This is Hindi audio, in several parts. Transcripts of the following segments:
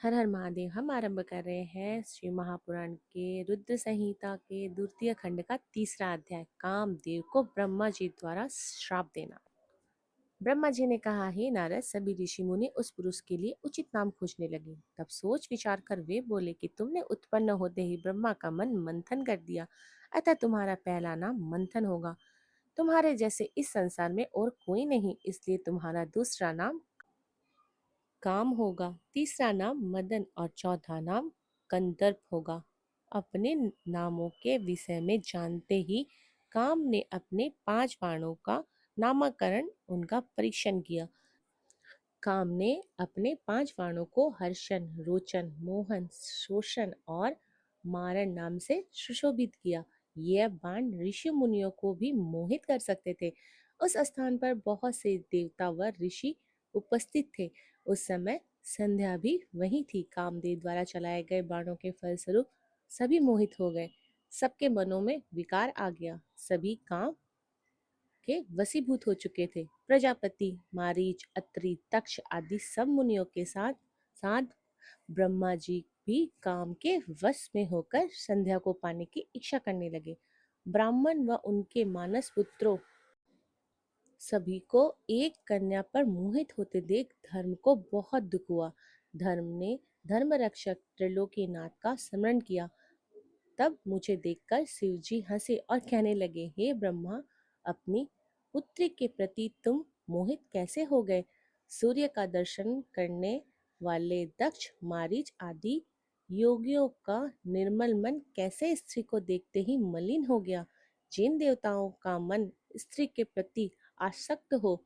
हर हर महादेव। हम आरंभ कर रहे हैं श्री महापुराण के रुद्र संहिता के द्वितीय खंड का तीसरा अध्याय, कामदेव को ब्रह्मा जी द्वारा श्राप देना। ब्रह्मा जी ने कहा, हे नारद, सभी ऋषि मुनि उस पुरुष के लिए उचित नाम खोजने लगे। तब सोच विचार कर वे बोले कि तुमने उत्पन्न होते ही ब्रह्मा का मन मंथन कर दिया, अतः तुम्हारा पहला नाम मंथन होगा। तुम्हारे जैसे इस संसार में और कोई नहीं, इसलिए तुम्हारा दूसरा नाम काम होगा, तीसरा नाम मदन और चौथा नाम कंदर्प होगा। अपने नामों के विषय में जानते ही काम ने अपने 5 बाणों का नामकरण, उनका परीक्षण किया। काम ने अपने 5 बाणों को हर्षण, रोचन, मोहन, शोषण और मारण नाम से सुशोभित किया। यह बाण ऋषि मुनियों को भी मोहित कर सकते थे। उस स्थान पर बहुत से देवता व ऋषि उपस्थित थे। उस समय संध्या भी वही थी। कामदेव द्वारा चलाए गए बाणों के फलस्वरूप सभी मोहित हो गए। सबके मनों में विकार आ गया। सभी काम के वशीभूत हो चुके थे। प्रजापति, मारीच, अत्रि, तक्ष आदि सब मुनियों के साथ साथ ब्रह्मा जी भी काम के वश में होकर संध्या को पाने की इच्छा करने लगे। ब्राह्मण व उनके मानस पुत्रों सभी को एक कन्या पर मोहित होते देख धर्म को बहुत दुख हुआ। धर्म ने धर्म रक्षक त्रिलोकीनाथ का स्मरण किया। तब मुझे देखकर शिव जी हंसे और कहने लगे, हे ब्रह्मा, अपनी पुत्री के प्रति तुम मोहित कैसे हो गए? सूर्य का दर्शन करने वाले दक्ष, मारीच आदि योगियों का निर्मल मन कैसे स्त्री को देखते ही मलिन हो गया? जिन देवताओं का मन स्त्री के प्रति आसक्त हो,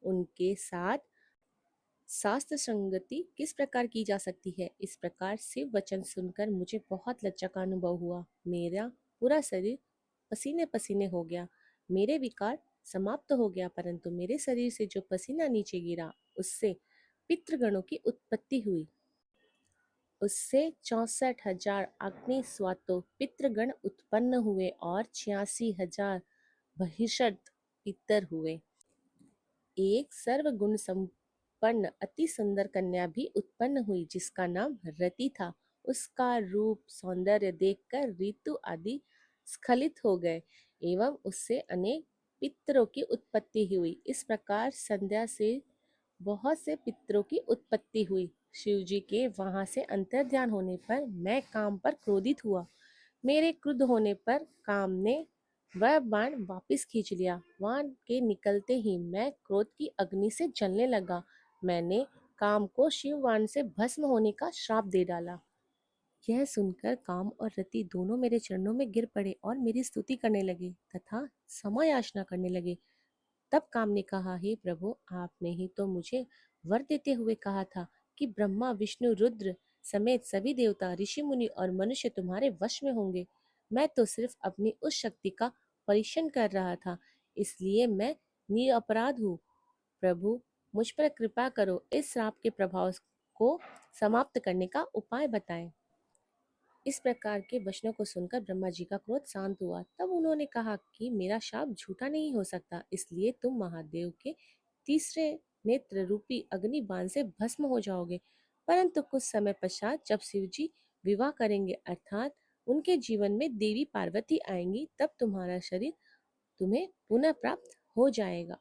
उनके साथ शास्त्र संगति किस प्रकार की जा सकती है? इस प्रकार शिव वचन सुनकर मुझे बहुत लज्जा का अनुभव हुआ। मेरा पूरा शरीर पसीने पसीने हो गया। मेरे विकार समाप्त हो गया, परंतु मेरे शरीर से जो पसीना नीचे गिरा, उससे पितृगणों की उत्पत्ति हुई। उससे 64,000 अग्नि स्वातो पितृगण उत्पन्न हुए और 86,000 बहिषद पितर हुए। एक सर्वगुण संपन्न अति सुंदर कन्या भी उत्पन्न हुई, जिसका नाम रति था। उसका रूप सौंदर्य देखकर ऋतु आदि स्खलित हो गए एवं उससे अनेक पितरों की उत्पत्ति हुई। इस प्रकार संध्या से बहुत से पितरों की उत्पत्ति हुई। शिव जी के वहां से अंतर्ध्यान होने पर मैं काम पर क्रोधित हुआ। मेरे क्रुद्ध होने पर काम ने वह बाण वापिस खींच लिया। बाण के निकलते ही मैं क्रोध की अग्नि से जलने लगा। मैंने काम को शिव बाण से भस्म होने का श्राप दे डाला। यह सुनकर काम और रति दोनों मेरे चरणों में गिर पड़े और मेरी स्तुति करने लगे तथा क्षमा याचना करने लगे। तब काम ने कहा, हे प्रभु, आपने ही तो मुझे वर देते हुए कहा था कि ब्रह्मा, विष्णु, रुद्र समेत सभी देवता, ऋषि मुनि और मनुष्य तुम्हारे वश में होंगे। मैं तो सिर्फ अपनी उस शक्ति का परीक्षण कर रहा था, इसलिए मैं निरपराध हूँ। प्रभु, मुझ पर कृपा करो, इस श्राप के प्रभाव को समाप्त करने का उपाय बताएं। इस प्रकार के वचनों को सुनकर ब्रह्मा जी का क्रोध शांत हुआ। तब उन्होंने कहा कि मेरा शाप झूठा नहीं हो सकता, इसलिए तुम महादेव के तीसरे नेत्र रूपी अग्नि बाण से भस्म हो जाओगे। परंतु कुछ समय पश्चात जब शिव जी विवाह करेंगे, अर्थात उनके जीवन में देवी पार्वती आएंगी, तब तुम्हारा शरीर तुम्हें पुनः प्राप्त हो जाएगा।